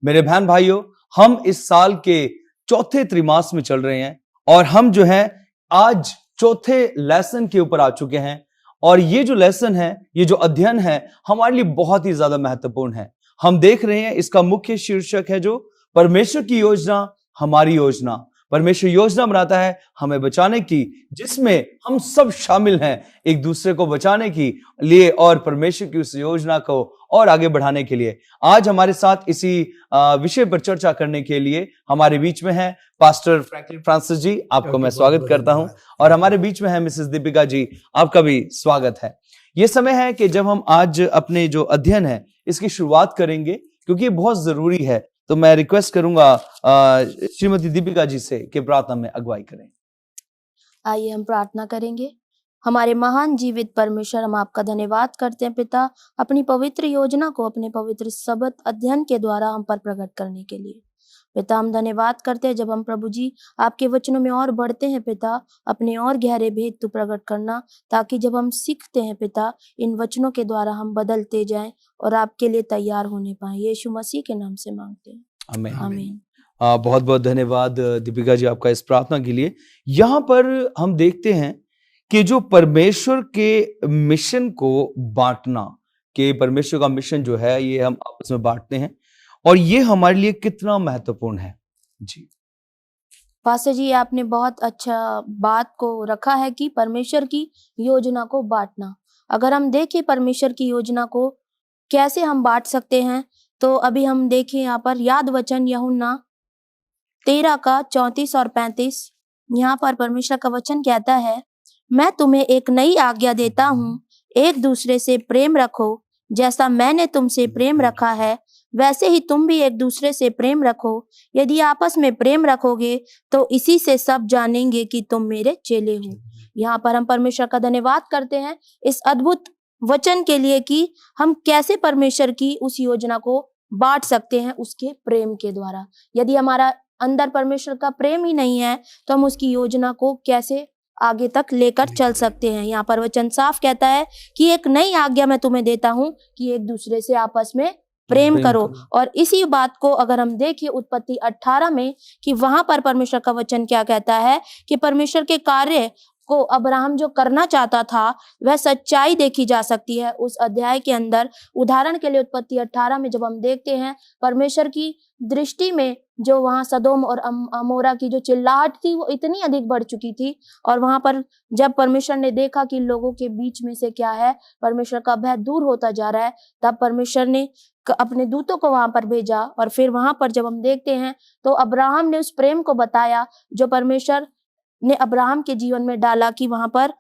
मेरे बहन भाइयों, हम इस साल के चौथे त्रिमास में चल रहे हैं और हम जो है आज चौथे लेसन के ऊपर आ चुके हैं। और ये जो लेसन है, ये जो अध्ययन है, हमारे लिए बहुत ही ज्यादा महत्वपूर्ण है। हम देख रहे हैं इसका मुख्य शीर्षक है जो परमेश्वर की योजना, हमारी योजना। परमेश्वर योजना बनाता है हमें बचाने की, जिसमें हम सब शामिल हैं एक दूसरे को बचाने की लिए और परमेश्वर की उस योजना को और आगे बढ़ाने के लिए। आज हमारे साथ इसी विषय पर चर्चा करने के लिए हमारे बीच में है पास्टर फ्रैंकलिन फ्रांसिस जी, आपको मैं स्वागत करता हूं। और हमारे बीच में है मिसेस दीपिका जी, आपका भी स्वागत है। ये समय है कि जब हम आज अपने जो अध्ययन है इसकी शुरुआत करेंगे, क्योंकि ये बहुत जरूरी है। तो मैं रिक्वेस्ट करूंगा श्रीमती दीपिका जी से कि प्रार्थना में अगुवाई करें। आइए हम प्रार्थना करेंगे। हमारे महान जीवित परमेश्वर, हम आपका धन्यवाद करते हैं पिता, अपनी पवित्र योजना को अपने पवित्र शब्द अध्ययन के द्वारा हम पर प्रकट करने के लिए। पिता, हम धन्यवाद करते हैं जब हम प्रभु जी आपके वचनों में और बढ़ते हैं पिता, अपने और गहरे भेद तू प्रकट करना, ताकि जब हम सीखते हैं पिता, इन वचनों के द्वारा हम बदलते जाएं और आपके लिए तैयार होने पाए। यीशु मसीह के नाम से मांगते हैं, आमीन। आमीन। बहुत बहुत धन्यवाद दीपिका जी आपका इस प्रार्थना के लिए। यहाँ पर हम देखते हैं कि जो परमेश्वर के मिशन को बांटना, कि परमेश्वर का मिशन जो है ये हम आपस में बांटते हैं, और ये हमारे लिए कितना महत्वपूर्ण है। जी पास्टर जी, आपने बहुत अच्छा बात को रखा है कि परमेश्वर की योजना को बांटना। अगर हम देखें परमेश्वर की योजना को कैसे हम बांट सकते हैं, तो अभी हम देखें यहाँ पर याद वचन यूहन्ना 13 का 34 और 35। यहाँ पर परमेश्वर का वचन कहता है, मैं तुम्हें एक नई आज्ञा देता हूँ, एक दूसरे से प्रेम रखो। जैसा मैंने तुमसे प्रेम रखा है, वैसे ही तुम भी एक दूसरे से प्रेम रखो। यदि आपस में प्रेम रखोगे तो इसी से सब जानेंगे कि तुम मेरे चेले हो। यहाँ पर हम परमेश्वर का धन्यवाद करते हैं इस अद्भुत वचन के लिए कि हम कैसे परमेश्वर की उस योजना को बांट सकते हैं, उसके प्रेम के द्वारा। यदि हमारा अंदर परमेश्वर का प्रेम ही नहीं है तो हम उसकी योजना को कैसे आगे तक लेकर चल सकते हैं। यहाँ पर वचन साफ कहता है कि एक नई आज्ञा मैं तुम्हें देता हूँ कि एक दूसरे से आपस में प्रेम करो। और इसी बात को अगर हम देखें उत्पत्ति 18 में, कि वहां पर परमेश्वर का वचन क्या कहता है कि परमेश्वर के कार्य को अब्राहम जो करना चाहता था वह सच्चाई देखी जा सकती है उस अध्याय के अंदर। उदाहरण के लिए उत्पत्ति 18 में जब हम देखते हैं परमेश्वर की दृष्टि में जो वहां सदोम और अमोरा की जो चिल्लाहट थी वो इतनी अधिक बढ़ चुकी थी, और वहां पर जब परमेश्वर ने देखा कि लोगों के बीच में से क्या है, परमेश्वर का भय दूर होता जा रहा है, तब परमेश्वर ने अपने दूतों को वहां पर भेजा। और फिर वहां पर जब हम देखते हैं तो अब्राहम ने उस प्रेम को बताया जो परमेश्वर ने अब्राहम के जीवन में डाला, कि वहां पर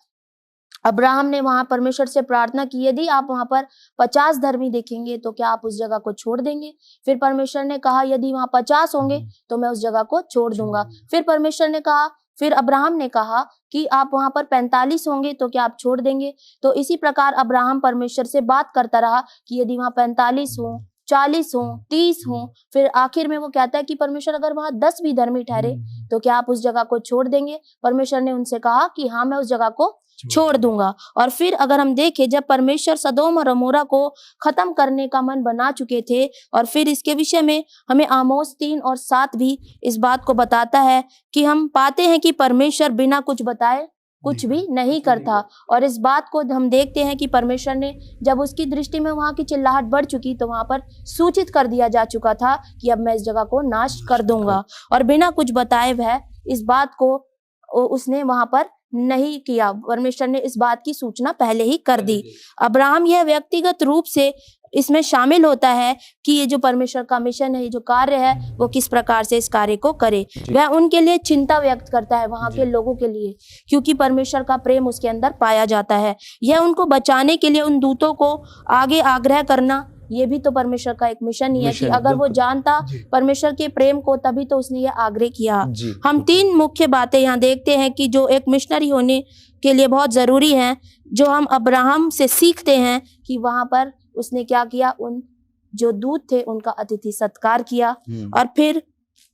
अब्राहम ने वहां परमेश्वर से प्रार्थना की, यदि आप वहां पर 50 धर्मी देखेंगे तो क्या आप उस जगह को छोड़ देंगे? फिर परमेश्वर ने कहा यदि वहां 50 होंगे तो मैं उस जगह को छोड़ दूंगा। फिर परमेश्वर ने कहा, फिर अब्राहम ने कहा कि आप वहां पर 45 होंगे तो क्या आप छोड़ देंगे? तो इसी प्रकार अब्राहम परमेश्वर से बात करता रहा कि यदि वहां 45 हो, 40 हो, 30 हो। फिर आखिर में वो कहता है कि परमेश्वर अगर वहां 10 भी धर्मी ठहरे तो क्या आप उस जगह को छोड़ देंगे? परमेश्वर ने उनसे कहा कि हाँ, मैं उस जगह को छोड़ दूंगा। और फिर अगर हम देखें जब परमेश्वर सदोम और अमोरा को खत्म करने का मन बना चुके थे, और फिर इसके विषय में हमें आमोस 3 और 7 भी इस बात को बताता है कि हम पाते हैं कि परमेश्वर बिना कुछ बताए कुछ भी नहीं करता। और इस बात को हम देखते हैं कि परमेश्वर ने जब उसकी दृष्टि में वहां की चिल्लाहट बढ़ चुकी तो वहां पर सूचित कर दिया जा चुका था कि अब मैं इस जगह को नाश कर दूंगा, और बिना कुछ बताए वह इस बात को उसने वहां पर नहीं किया। परमेश्वर ने इस बात की सूचना पहले ही कर दी। अब्राहम यह व्यक्तिगत रूप से इसमें शामिल होता है कि ये जो परमेश्वर का मिशन है, ये जो कार्य है, वो किस प्रकार से इस कार्य को करे। वह उनके लिए चिंता व्यक्त करता है, वहां के लोगों के लिए, क्योंकि परमेश्वर का प्रेम उसके अंदर पाया जाता है। यह उनको बचाने के लिए उन दूतों को आगे आग्रह करना, ये भी तो परमेश्वर का एक मिशन ही है कि अगर वो जानता परमेश्वर के प्रेम को तभी तो उसने ये आग्रह किया। हम 3 मुख्य बातें यहाँ देखते हैं कि जो एक मिशनरी होने के लिए बहुत जरूरी है, जो हम अब्राहम से सीखते हैं कि वहां पर उसने क्या किया, उन जो दूत थे उनका अतिथि सत्कार किया, और फिर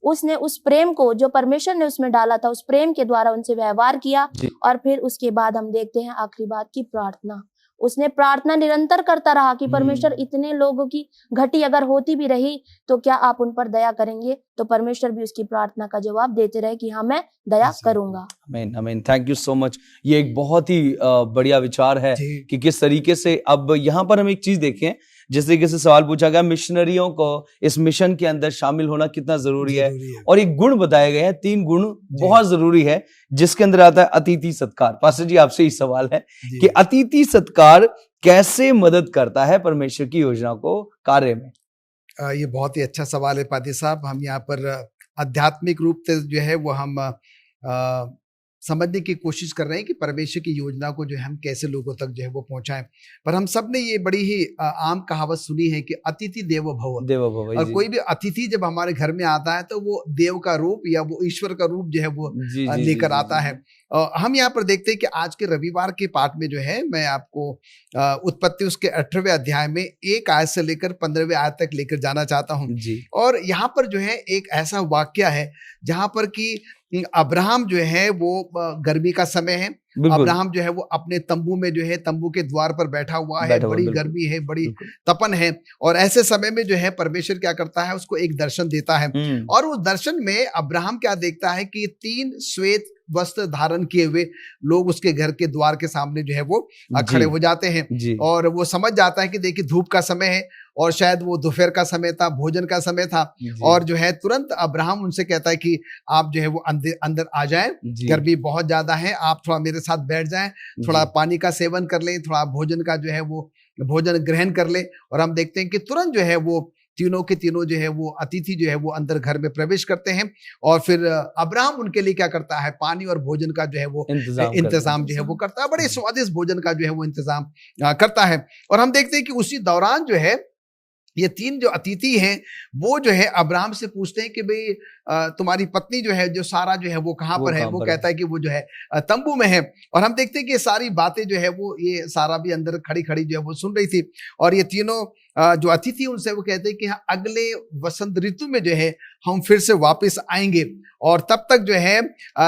उसने उस प्रेम को जो परमेश्वर ने उसमें डाला था उस प्रेम के द्वारा उनसे व्यवहार किया। और फिर उसके बाद हम देखते हैं आखिरी बात की प्रार्थना। उसने प्रार्थना निरंतर करता रहा कि परमेश्वर इतने लोगों की घटी अगर होती भी रही तो क्या आप उन पर दया करेंगे, तो परमेश्वर भी उसकी प्रार्थना का जवाब देते रहे कि हाँ मैं दया करूंगा। आमीन आमीन। Thank you so much. ये एक बहुत ही बढ़िया विचार है जी। कि किस तरीके से, अब यहाँ पर हम एक चीज देखें, जिस तरीके से सवाल पूछा गया मिशनरियों को इस मिशन के अंदर शामिल होना कितना जरूरी है, और एक गुण बताए गए हैं, 3 गुण बहुत जरूरी है, जिसके अंदर आता है अतिथि सत्कार। पास्टर जी आपसे ही सवाल है कि अतिथि सत्कार कैसे मदद करता है परमेश्वर की योजना को कार्य में? ये बहुत ही अच्छा सवाल है पादी साहब। हम यहाँ पर आध्यात्मिक रूप से जो है वो हम समझने की कोशिश कर रहे हैं कि परमेश्वर की योजना को जो है हम कैसे लोगों तक जो है वो पहुंचाएं। पर हम सब ने ये बड़ी ही आम कहावत सुनी है कि अतिथि देवो भव। और कोई भी अतिथि जब हमारे घर में आता है तो वो देव का रूप या वो ईश्वर का रूप जो है वो लेकर आता है। हम यहाँ पर देखते हैं कि आज के रविवार के पाठ में जो है मैं आपको उत्पत्ति उसके 18वें अध्याय में 1 आयत से लेकर 15वें आयत तक लेकर जाना चाहता हूँ। और यहाँ पर जो है एक ऐसा वाक्य है जहाँ पर कि अब्राहम जो है वो गर्मी का समय है, अब्राहम जो है वो अपने तंबू में जो है तंबू के द्वार पर बैठा हुआ है, बड़ी गर्मी है, बड़ी तपन है, और ऐसे समय में जो है परमेश्वर क्या करता है, उसको एक दर्शन देता है। और उस दर्शन में अब्राहम क्या देखता है कि 3 श्वेत वस्त्र धारण किए हुए लोग उसके घर के द्वार के सामने जो है वो खड़े हो जाते हैं। और वो समझ जाता है कि देखिए धूप का समय है और शायद वो दोपहर का समय था, भोजन का समय था। और जो है तुरंत अब्राहम उनसे कहता है कि आप जो है वो अंदर आ जाएं, गर्मी बहुत ज्यादा है, आप थोड़ा मेरे साथ बैठ जाएं, थोड़ा पानी का सेवन कर लें, थोड़ा भोजन का जो है वो भोजन ग्रहण कर ले। और हम देखते हैं कि तुरंत जो है वो तीनों के तीनों जो है वो अतिथि जो है वो अंदर घर में प्रवेश करते हैं। और फिर अब्राहम उनके लिए क्या करता है, पानी और भोजन का जो है वो इंतजाम जो है वो करता है, बड़े स्वादिष्ट भोजन का जो है वो इंतजाम करता है। और हम देखते हैं कि उसी दौरान जो है ये 3 जो अतिथि हैं वो जो है अब्राहम से पूछते हैं कि भाई तुम्हारी पत्नी जो है, जो सारा जो है वो कहाँ पर है? वो कहता है कि वो जो है तंबू में है। और हम देखते हैं कि ये सारी बातें जो है वो ये सारा भी अंदर खड़ी खड़ी जो है वो सुन रही थी। और ये तीनों जो अतिथि उनसे वो कहते हैं कि हाँ, अगले वसंत ऋतु में जो है हम फिर से वापस आएंगे, और तब तक जो है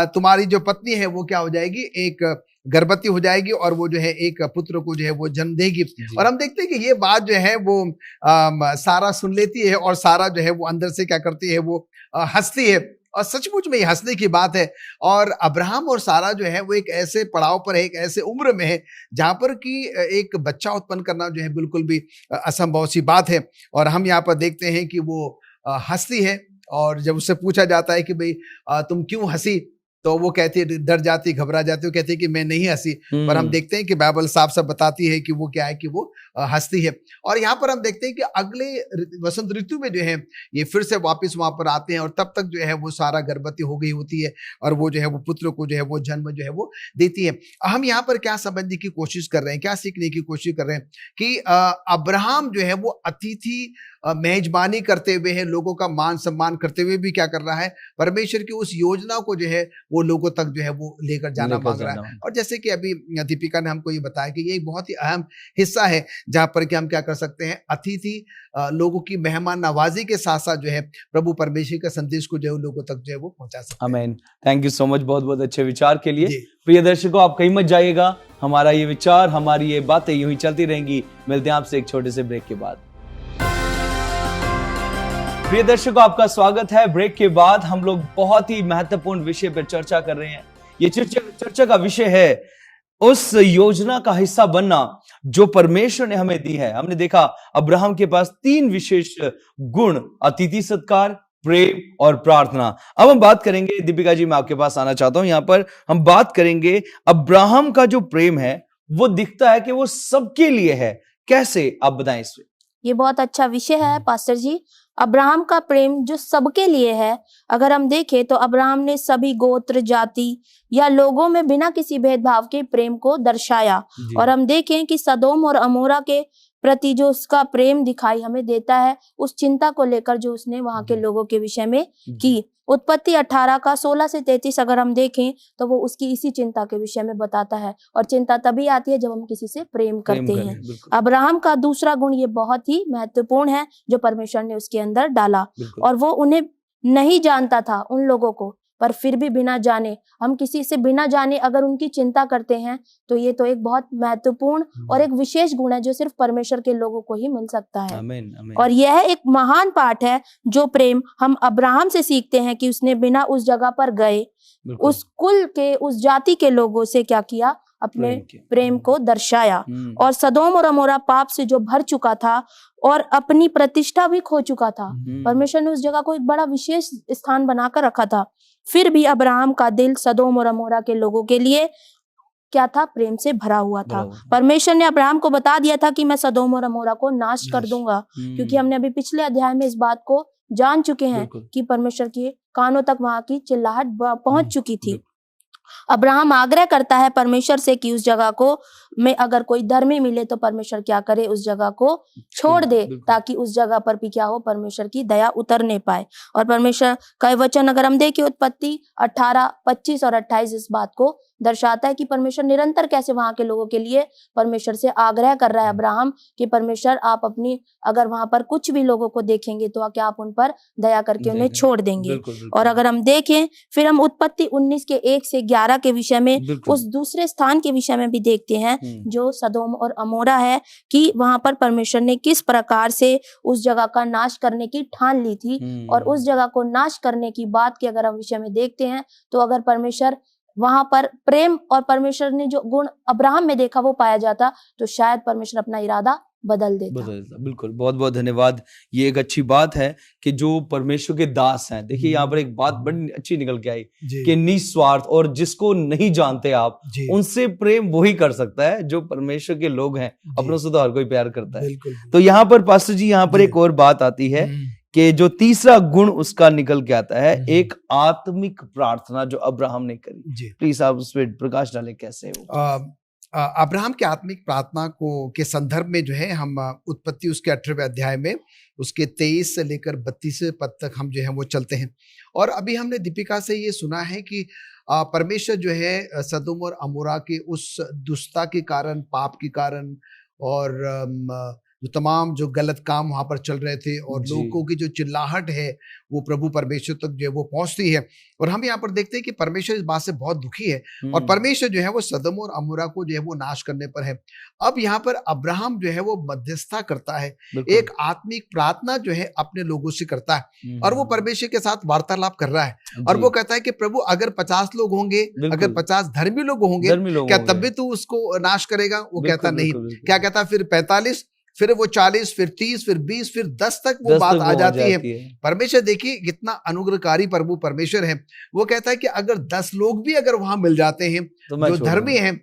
तुम्हारी जो पत्नी है वो क्या हो जाएगी, एक गर्भवती हो जाएगी, और वो जो है एक पुत्र को जो है वो जन्म देगी। और हम देखते हैं कि ये बात जो है वो सारा सुन लेती है, और सारा जो है वो अंदर से क्या करती है, वो हंसती है। और सचमुच में ये हंसने की बात है। और अब्राहम और सारा जो है वो एक ऐसे पड़ाव पर है, एक ऐसे उम्र में है जहां पर कि एक बच्चा उत्पन्न करना जो है बिल्कुल भी असंभव सी बात है। और हम यहाँ पर देखते हैं कि वो हंसती है, और जब उससे पूछा जाता है कि भाई तुम क्यों हंसी, तो वो कहती है, डर जाती, घबरा जाती, वो कहती है कि मैं नहीं हंसी। पर हम देखते हैं कि बाइबल साफ साफ बताती है कि वो क्या है, कि वो हंसती है। और यहाँ पर हम देखते हैं कि अगले वसंत ऋतु में जो है ये फिर से वापस वहां पर आते हैं, और तब तक जो है वो सारा गर्भवती हो गई होती है, और वो जो है वो पुत्र को जो है वो जन्म जो है वो देती है। हम यहाँ पर क्या समझने की कोशिश कर रहे हैं, क्या सीखने की कोशिश कर रहे हैं कि अब्राहम जो है वो अतिथि मेजबानी करते हुए है, लोगों का मान सम्मान करते हुए भी क्या कर रहा है, परमेश्वर की उस योजना को जो है वो लोगों तक जो है वो लेकर जाना मांग रहा है। और जैसे कि अभी दीपिका ने हमको ये बताया कि ये एक बहुत ही अहम हिस्सा है जहां पर कि हम क्या कर सकते हैं, अतिथि लोगों की मेहमान नवाजी के साथ साथ जो है प्रभु परमेश्वर का संदेश को जो है लोगों तक जो है वो पहुंचा सकते हैं। आमीन। थैंक यू सो मच, बहुत बहुत अच्छे विचार के लिए। प्रिय दर्शकों, आप कहीं मत जाइएगा, हमारा ये विचार, हमारी ये बातें यूं ही चलती रहेंगी। मिलते हैं आपसे एक छोटे से ब्रेक के बाद। प्रिय दर्शकों, आपका स्वागत है। ब्रेक के बाद हम लोग बहुत ही महत्वपूर्ण विषय पर चर्चा कर रहे हैं। ये चर्चा का विषय है उस योजना का हिस्सा बनना जो परमेश्वर ने हमें दी है। हमने देखा अब्राहम के पास 3 विशेष गुण, अतिथि सत्कार, प्रेम और प्रार्थना। अब हम बात करेंगे, दीपिका जी मैं आपके पास आना चाहता हूं, यहां पर हम बात करेंगे अब्राहम का जो प्रेम है वो दिखता है कि वो सबके लिए है। कैसे, आप बताएं इस पे। ये बहुत अच्छा विषय है पास्टर जी। अब्राहम का प्रेम जो सबके लिए है, अगर हम देखें तो अब्राहम ने सभी गोत्र, जाति या लोगों में बिना किसी भेदभाव के प्रेम को दर्शाया। और हम देखें कि सदोम और अमोरा के प्रति जो उसका प्रेम दिखाई हमें देता है, उस चिंता को लेकर जो उसने वहां के लोगों के विषय में की। उत्पत्ति 18 का 16 से 33 अगर हम देखें तो वो उसकी इसी चिंता के विषय में बताता है। और चिंता तभी आती है जब हम किसी से प्रेम करते हैं। अब्राहम का दूसरा गुण ये बहुत ही महत्वपूर्ण है जो परमेश्वर ने उसके अंदर डाला। और वो उन्हें नहीं जानता था, उन लोगों को, पर फिर भी बिना जाने, हम किसी से बिना जाने अगर उनकी चिंता करते हैं तो ये तो एक बहुत महत्वपूर्ण और एक विशेष गुण है जो सिर्फ परमेश्वर के लोगों को ही मिल सकता है। आमीन, आमीन। और यह एक महान पाठ है जो प्रेम हम अब्राहम से सीखते हैं कि उसने बिना उस जगह पर गए बिल्कुल, उस कुल के, उस जाति के लोगों से क्या किया, अपने प्रेम को दर्शाया। और सदोम और अमोरा पाप से जो भर चुका था और अपनी प्रतिष्ठा भी खो चुका था, परमेश्वर ने उस जगह को एक बड़ा विशेष स्थान बनाकर रखा था। फिर भी अब्राहम का दिल सदोम और अमोरा के लोगों के लिए क्या था, प्रेम से भरा हुआ था। परमेश्वर ने अब्राहम को बता दिया था कि मैं सदोम और अमोरा को नाश कर दूंगा, क्योंकि हमने अभी पिछले अध्याय में इस बात को जान चुके हैं कि परमेश्वर के कानों तक वहां की चिल्लाहट पहुंच चुकी थी। अब्राहम आग्रह करता है परमेश्वर से कि उस जगह को में अगर कोई धर्मी मिले तो परमेश्वर क्या करे, उस जगह को छोड़ दे, ताकि उस जगह पर भी क्या हो, परमेश्वर की दया उतरने पाए। और परमेश्वर का वचन अगर हम देखें उत्पत्ति 18, 25 और 28 इस बात को दर्शाता है कि परमेश्वर निरंतर कैसे वहां के लोगों के लिए परमेश्वर से आग्रह कर रहा है अब्राहम कि परमेश्वर आप अपनी, अगर वहां पर कुछ भी लोगों को देखेंगे तो क्या आप उन पर दया करके उन्हें छोड़ देंगे। और अगर हम देखें फिर हम उत्पत्ति 19 के 1 से 11 के विषय में उस दूसरे स्थान के विषय में भी देखते हैं जो सदोम और अमोरा है, कि वहां पर परमेश्वर ने किस प्रकार से उस जगह का नाश करने की ठान ली थी। और उस जगह को नाश करने की बात के अगर हम विषय में देखते हैं तो अगर परमेश्वर वहां पर प्रेम और परमेश्वर ने जो गुण अब्राहम में देखा वो पाया जाता तो शायद परमेश्वर अपना इरादा बदल देता। बिल्कुल, बहुत बहुत धन्यवाद। ये एक अच्छी बात है कि जो परमेश्वर के दास हैं, देखिए यहाँ पर एक बात बड़ी अच्छी निकल के आई कि निस्वार्थ, और जिसको नहीं जानते आप उनसे प्रेम वही कर सकता है जो परमेश्वर के लोग हैं। अपनों से तो हर कोई प्यार करता है। तो यहाँ पर पास्टर जी, यहाँ पर एक और बात आती है कि जो तीसरा गुण उसका निकल के आता है, एक आत्मिक प्रार्थना जो अब्राहम ने करी। प्लीज आप उस पर प्रकाश डालें, कैसे हो अब्राहम के आत्मिक प्रार्थना को के संदर्भ में जो है हम उत्पत्ति उसके 18वें अध्याय में उसके 23 से लेकर 32वें पद तक हम जो है वो चलते हैं। और अभी हमने दीपिका से ये सुना है कि परमेश्वर जो है सदोम और अमोरा के उस दुष्टता के कारण, पाप के कारण और जो तमाम जो गलत काम वहां पर चल रहे थे और लोगों की जो चिल्लाहट है वो प्रभु परमेश्वर तक जो है वो पहुंचती है। और हम यहाँ पर देखते हैं कि परमेश्वर इस बात से बहुत दुखी है और परमेश्वर जो है वो सदोम और अमोरा को जो है वो नाश करने पर है। अब यहाँ पर अब्राहम जो है वो मध्यस्थता करता है, एक आत्मिक प्रार्थना जो है अपने लोगों से करता है और वो परमेश्वर के साथ वार्तालाप कर रहा है और वो कहता है कि प्रभु अगर 50 लोग होंगे, अगर 50 धर्मी लोग होंगे, क्या तब भी तू उसको नाश करेगा? वो कहता नहीं। क्या कहता? फिर 45, फिर वो 40, फिर 30, फिर 20, फिर 10 तक वो बात आ जाती है। परमेश्वर देखिए कितना अनुग्रहकारी प्रभु परमेश्वर है। वो कहता है कि अगर 10 लोग भी अगर वहां मिल जाते हैं जो धर्मी हैं,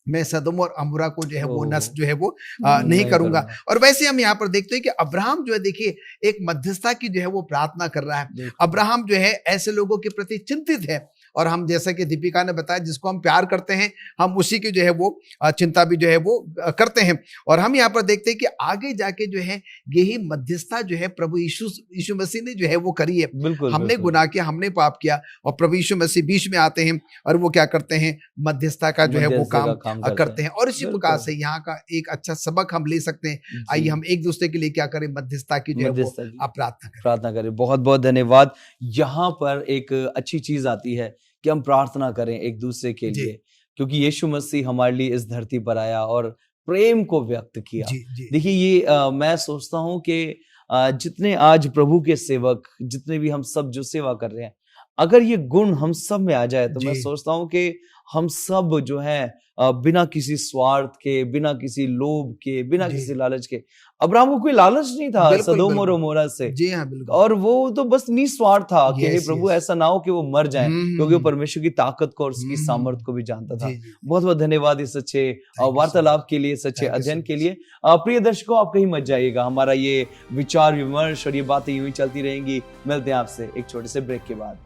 मैं सदोम और अमोरा को जो है वो नष्ट जो है वो नहीं करूंगा। और वैसे हम यहाँ पर देखते हैं कि अब्राहम जो है देखिए एक मध्यस्थता की जो है वो प्रार्थना कर रहा है। अब्राहम जो है ऐसे लोगों के प्रति चिंतित है और हम जैसा कि दीपिका ने बताया जिसको हम प्यार करते हैं हम उसी की जो है वो चिंता भी जो है वो करते हैं। और हम यहाँ पर देखते हैं कि आगे जाके जो है यही मध्यस्थता जो है प्रभु यीशु मसीह ने जो है वो करी है। हमने गुनाह किया, हमने पाप किया और प्रभु यीशु मसीह बीच में आते हैं और वो क्या करते हैं, मध्यस्थता का जो है वो काम करते हैं। और इसी प्रकार से यहाँ का एक अच्छा सबक हम ले सकते हैं। आइए हम एक दूसरे के लिए क्या करें, मध्यस्थता की जो है वो प्रार्थना करें। बहुत बहुत धन्यवाद। यहाँ पर एक अच्छी चीज आती है कि हम प्रार्थना करें एक दूसरे के लिए, क्योंकि यीशु मसीह हमारे लिए इस धरती पर आया और प्रेम को व्यक्त किया। देखिए ये मैं सोचता हूं कि जितने आज प्रभु के सेवक, जितने भी हम सब जो सेवा कर रहे हैं, अगर ये गुण हम सब में आ जाए तो मैं सोचता हूं कि हम सब जो है बिना किसी स्वार्थ के, बिना किसी लोभ के, बिना किसी लालच के, अब्राहम को कोई लालच नहीं था सदोम और अमोरा से। जी हाँ, बिल्कुल। और वो तो बस निस्वार्थ था कि हे प्रभु ऐसा ना हो कि वो मर जाएं, क्योंकि वो परमेश्वर की ताकत को और उसकी सामर्थ को भी जानता था। बहुत बहुत धन्यवाद इस सच्चे वार्तालाप के लिए, सच्चे अध्ययन के लिए। प्रिय दर्शकों, आप कहीं मत जाइएगा, हमारा ये विचार विमर्श और ये बातें यूं ही चलती रहेंगी। मिलते हैं आपसे एक छोटे से ब्रेक के बाद।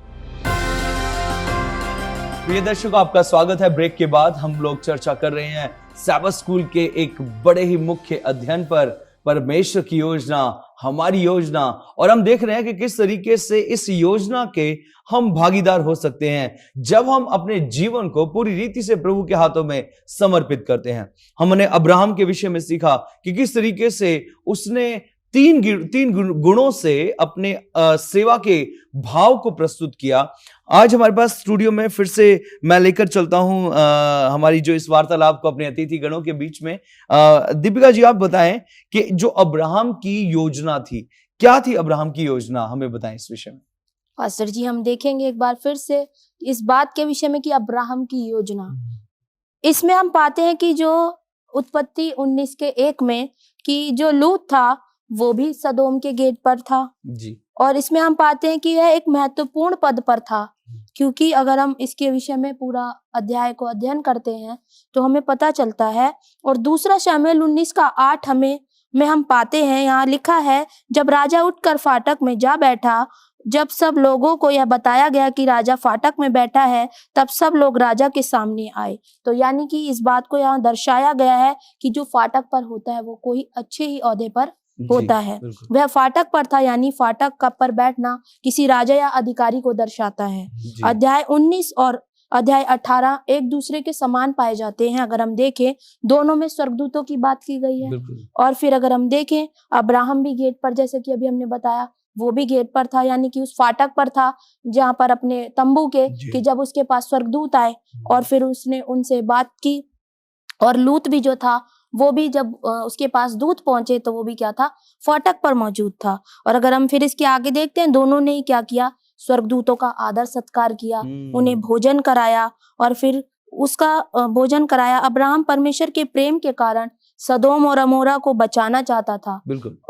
प्रिय दर्शकों, आपका स्वागत है। ब्रेक के बाद हम लोग चर्चा कर रहे हैं सैबथ स्कूल के एक बड़े ही मुख्य अध्ययन पर, परमेश्वर की योजना, हमारी योजना, और हम देख रहे हैं कि किस तरीके से इस योजना के हम भागीदार हो सकते हैं जब हम अपने जीवन को पूरी रीति से प्रभु के हाथों में समर्पित करते हैं। हमने अब्राहम के विषय में सीखा कि किस तरीके से उसने तीन गुणों से अपने सेवा के भाव को प्रस्तुत किया। आज हमारे पास स्टूडियो में फिर से मैं लेकर चलता हूं हमारी जो इस वार्तालाप को अपने अतिथि गणों के बीच में। दीपिका जी, आप बताएं कि जो अब्राहम की योजना थी, क्या थी अब्राहम की योजना, हमें बताएं इस विषय में। पास्टर जी, हम देखेंगे एक बार फिर से इस बात के विषय में कि अब्राहम की योजना, इसमें हम पाते हैं कि जो उत्पत्ति 19:1 में कि जो लूत था वो भी सदोम के गेट पर था जी। और इसमें हम पाते हैं कि यह एक महत्वपूर्ण पद पर था, क्योंकि अगर हम इसके विषय में पूरा अध्याय को अध्ययन करते हैं तो हमें पता चलता है। और दूसरा शमूएल 19:8 में हम पाते हैं, यहाँ लिखा है, जब राजा उठकर फाटक में जा बैठा, जब सब लोगों को यह बताया गया कि राजा फाटक में बैठा है, तब सब लोग राजा के सामने आए। तो यानी कि इस बात को यहाँ दर्शाया गया है कि जो फाटक पर होता है वो कोई अच्छे ही ओहदे पर होता है। वह फाटक पर था, यानी फाटक का पर बैठना किसी राजा या अधिकारी को दर्शाता है। अध्याय 19 और अध्याय 18 एक दूसरे के समान पाए जाते हैं। अगर हम देखें, दोनों में स्वर्गदूतों की बात की गई है। और फिर अगर हम देखें, अब्राहम भी गेट पर, जैसे कि अभी हमने बताया, वो भी गेट पर था, यानी कि उस फाटक पर था जहाँ पर अपने तंबू के, कि जब उसके पास स्वर्गदूत आए और फिर उसने उनसे बात की। और लूत भी जो था वो भी जब उसके पास दूत पहुंचे तो वो भी क्या था, फाटक पर मौजूद था। और अगर हम फिर इसके आगे देखते हैं, दोनों ने ही क्या किया, स्वर्गदूतों का आदर सत्कार किया, उन्हें भोजन कराया और फिर उसका भोजन कराया। अब्राहम परमेश्वर के प्रेम के कारण सदोम और अमोरा को बचाना चाहता था।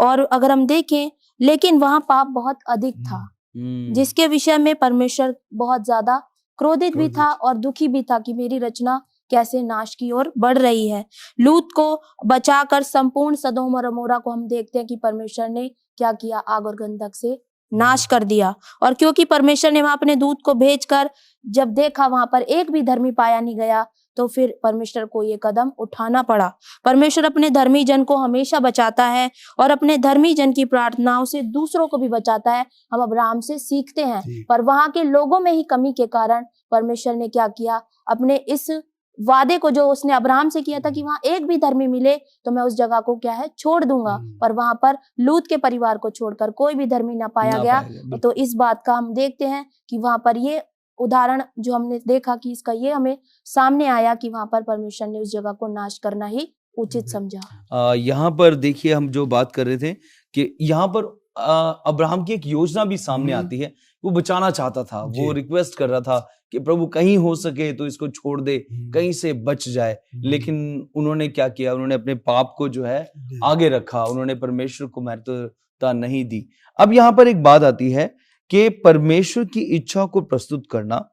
और अगर हम देखें, लेकिन वहां पाप बहुत अधिक था, जिसके विषय में परमेश्वर बहुत ज्यादा क्रोधित भी था और दुखी भी था कि मेरी रचना कैसे नाश की ओर बढ़ रही है। लूत को बचाकर संपूर्ण सदोम और अमोरा को हम देखते हैं कि परमेश्वर ने क्या किया, आग और गंधक से नाश कर दिया। और क्योंकि परमेश्वर ने वहां अपने दूत को भेजकर जब देखा वहां पर एक भी धर्मी पाया नहीं गया, तो फिर परमेश्वर को ये कदम उठाना पड़ा। परमेश्वर अपने धर्मी जन को हमेशा बचाता है और अपने धर्मी जन की प्रार्थनाओं से दूसरों को भी बचाता है। हम अब्राहम से सीखते हैं, पर वहां के लोगों में ही कमी के कारण परमेश्वर ने क्या किया, अपने इस वादे को जो उसने अब्राहम से किया था कि वहां एक भी धर्मी मिले तो मैं उस जगह को क्या है, छोड़ दूंगा, पर वहां पर लूत के परिवार को छोड़कर कोई भी धर्मी ना पाया गया। तो इस बात का हम देखते हैं कि वहां पर ये उदाहरण जो हमने देखा कि इसका ये हमें सामने आया कि वहां पर परमेश्वर ने उस जगह को नाश करना ही उचित समझा। यहाँ पर देखिए, हम जो बात कर रहे थे कि यहाँ पर अब्राहम की एक योजना भी सामने आती है। वो बचाना चाहता था, वो रिक्वेस्ट कर रहा था कि प्रभु कहीं हो सके तो इसको छोड़ दे, कहीं से बच जाए। लेकिन उन्होंने क्या किया, उन्होंने अपने पाप को जो है आगे रखा, उन्होंने परमेश्वर को महत्वता नहीं दी। अब यहाँ पर एक बात आती है कि परमेश्वर की इच्छा को प्रस्तुत करना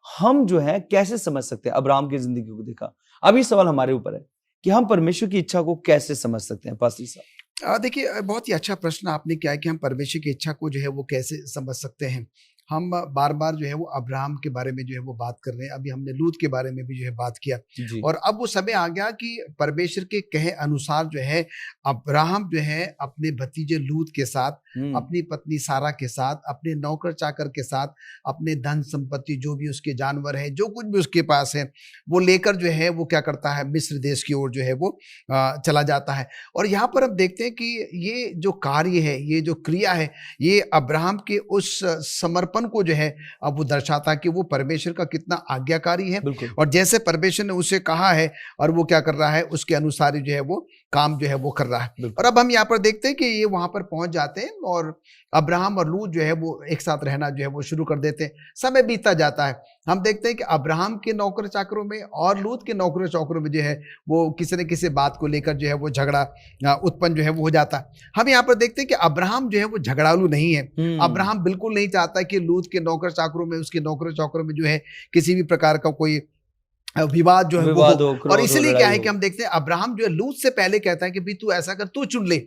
हम जो है कैसे समझ सकते हैं। अब्राहम की जिंदगी को देखा, अभी सवाल हमारे ऊपर है कि हम परमेश्वर की इच्छा को कैसे समझ सकते हैं। पास्टर साहब, देखिए, बहुत ही अच्छा प्रश्न आपने किया है कि हम परमेश्वर की इच्छा को जो है वो कैसे समझ सकते हैं। हम बार बार जो है वो अब्राहम के बारे में जो है वो बात कर रहे हैं, अभी हमने लूत के बारे में भी जो है बात किया, और अब वो समय आ गया कि परमेश्वर के कहे अनुसार जो है अब्राहम जो है अपने भतीजे लूत के साथ, अपनी पत्नी सारा के साथ, अपने नौकर चाकर के साथ, अपने धन संपत्ति जो भी उसके जानवर है, जो कुछ भी उसके पास है, वो लेकर जो है वो क्या करता है, मिस्र देश की ओर जो है वो चला जाता है। और यहाँ पर हम देखते हैं कि ये जो कार्य है, ये जो क्रिया है, ये अब्राहम के उस समर्पण को जो है अब वो दर्शाता है कि वो परमेश्वर का कितना आज्ञाकारी है, और जैसे परमेश्वर ने उसे कहा है और वो क्या कर रहा है, उसके अनुसार जो है वो काम जो है वो कर रहा है। और अब हम यहाँ पर देखते हैं कि ये वहां पर पहुंच जाते हैं और अब्राहम और लूत जो है वो एक साथ रहना जो है वो शुरू कर देते हैं। समय बीतता जाता है, हम देखते हैं कि अब्राहम के नौकर चाकरों में और लूत के नौकर चाकरों में जो है वो किसी न किसी बात को लेकर जो है वो झगड़ा उत्पन्न जो है वो हो जाता है। हम यहाँ पर देखते हैं कि अब्राहम जो है वो झगड़ालू नहीं है। अब्राहम बिल्कुल नहीं चाहता कि लूत के नौकर चाकरों में, उसके नौकर चाकरों में जो है किसी भी प्रकार का कोई विवाद जो है वो हो। और इसलिए क्या है कि हम देखते हैं अब्राहम जो है लूत से पहले कहता है कि भाई तू ऐसा कर, तू चुन ले।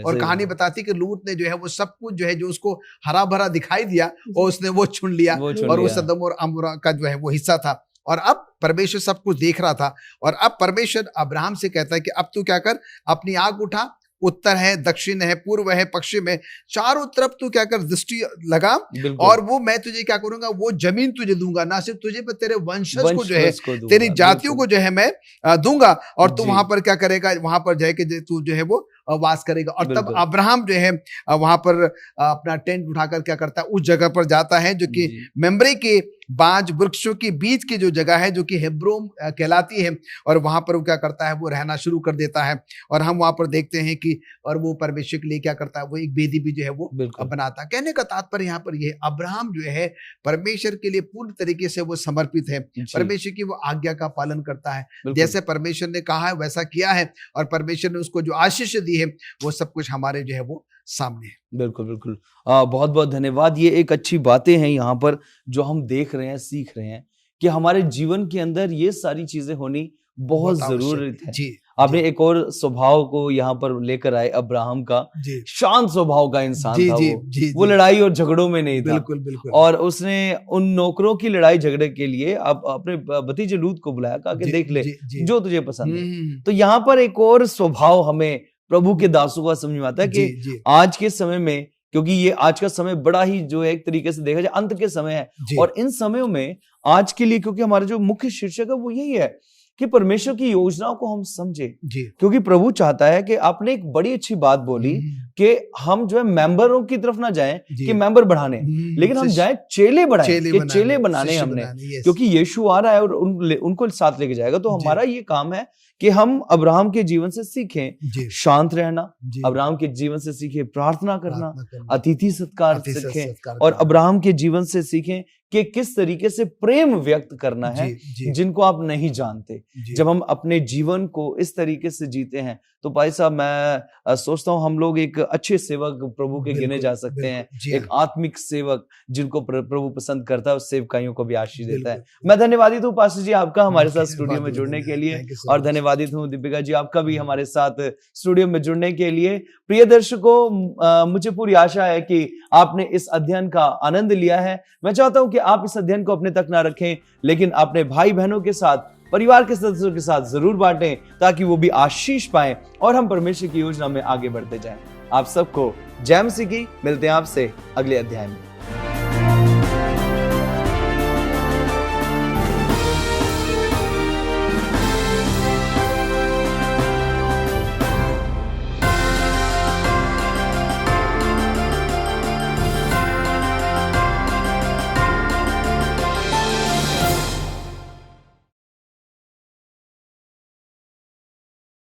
और कहानी बताती है कि लूत ने जो है वो सब कुछ जो है जो उसको हरा भरा दिखाई दिया और उसने वो चुन लिया, और वो सदोम और अमोरा का जो है वो हिस्सा था। और अब परमेश्वर सब कुछ देख रहा था, और अब परमेश्वर अब्राहम से कहता है कि अब तू क्या कर, अपनी आग उठा, उत्तर है, दक्षिण है, पूर्व है, पश्चिम है, चारों तरफ तू क्या कर दृष्टि लगा, और वो मैं तुझे क्या करूंगा, वो जमीन तुझे दूंगा, ना सिर्फ तुझे पर तेरे वंशज को जो है, तेरी जातियों को जो है मैं दूंगा, और तू वहां पर क्या करेगा, वहां पर जाके तू जो है वो वास करेगा। और तब बिल्कुल। अब्राहम जो है वहां पर अपना टेंट उठाकर क्या करता है, उस जगह पर जाता है जो कि जी। मेम्बरे के बांज वृक्षों के बीच की जो जगह है जो कि हेब्रोन कहलाती है, और वहां पर वो क्या करता है, वो रहना शुरू कर देता है। और हम वहां पर देखते हैं कि और वो परमेश्वर के लिए क्या करता है, वो एक वेदी भी जो है वो बिल्कुल। बनाता है। कहने का तात्पर्य यहाँ पर ये, अब्राहम जो है परमेश्वर के लिए पूर्ण तरीके से वो समर्पित है, जी, परमेश्वर की वो आज्ञा का पालन करता है। बिल्कुल। जैसे परमेश्वर ने कहा है वैसा किया है, और परमेश्वर ने उसको जो आशीष दी है वो सब कुछ हमारे जो है वो सामने है। बिल्कुल, बिल्कुल। बहुत बहुत धन्यवाद। ये एक अच्छी बातें हैं यहाँ पर जो हम देख रहे हैं, सीख रहे हैं कि हमारे जीवन के अंदर ये सारी चीजें होनी बहुत आवश्यक ज़रूरत है। जी, आपने जी, एक और स्वभाव को यहाँ पर लेकर आए, अब्राहम का जी, शांत स्वभाव का इंसान जी, था जी, वो। जी, वो जी, लड़ाई और झगड़ों में नहीं था। बिल्कुल, बिल्कुल। और उसने उन नौकरों की लड़ाई झगड़े के लिए अपने भतीजे लूत को बुलाया, कहा कि जी, देख ले जी, जी। जो तुझे पसंद है। हम्म, तो यहाँ पर एक और स्वभाव हमें प्रभु के दासों का समझ में आता है जी, कि जी, आज के समय में, क्योंकि ये आज का समय बड़ा ही जो है एक तरीके से देखा जाए अंत के समय है, जी, और इन समयों में आज के लिए, क्योंकि हमारा जो मुख्य शीर्षक है वो यही है कि परमेश्वर की योजनाओं को हम समझे। जी, क्योंकि प्रभु चाहता है कि आपने एक बड़ी अच्छी बात बोली कि हम जो है मेंबरों की तरफ ना जाएं जी। कि मेंबर बढ़ाने, लेकिन हम जाएं चेले बढ़ाएं, कि चेले बनाने शिष्य हमने। बनाने, yes। क्योंकि यीशु आ रहा है और उनको साथ लेके जाएगा। तो जी। हमारा ये काम है कि हम अब्राहम के जीवन से सीखें जी, शांत रहना, जी, अब्राहम के जीवन से सीखें प्रार्थना करना, प्रार्थना करना, अतिथि सत्कार अतिथि सीखें, सत्कार और करना। अब्राहम के जीवन से सीखें कि किस तरीके से प्रेम व्यक्त करना है जी, जी, जिनको आप नहीं जानते। जी, जब हम अपने जीवन को इस तरीके से जीते हैं तो भाई साहब, मैं सोचता हूं हम लोग एक अच्छे सेवक प्रभु के गिने बिल्कुल, जा सकते हैं। बिल्कुल, जी एक हाँ, आत्मिक सेवक जिनको प्रभु पसंद करता है, उस सेवकाइयों को भी आशीष देता है। बिल्कुल। मैं धन्यवादित हूं पास्टर जी आपका हमारे साथ स्टूडियो बहुत में बहुत जुड़ने के धन्यवाद। लिए, Thank you so और much। धन्यवादित हूं दीपिका जी आपका भी हमारे साथ स्टूडियो में जुड़ने के लिए। प्रिय दर्शकों, मुझे पूरी आशा है कि आपने इस अध्ययन का आनंद लिया है। मैं चाहता हूं कि आप इस अध्ययन को अपने तक ना रखें, लेकिन अपने भाई बहनों के साथ, परिवार के सदस्यों के साथ जरूर बांटें, ताकि वो भी आशीष पाएं और हम परमेश्वर की योजना में आगे बढ़ते जाएं। आप सबको जय मसीह की। मिलते हैं आपसे अगले अध्याय में।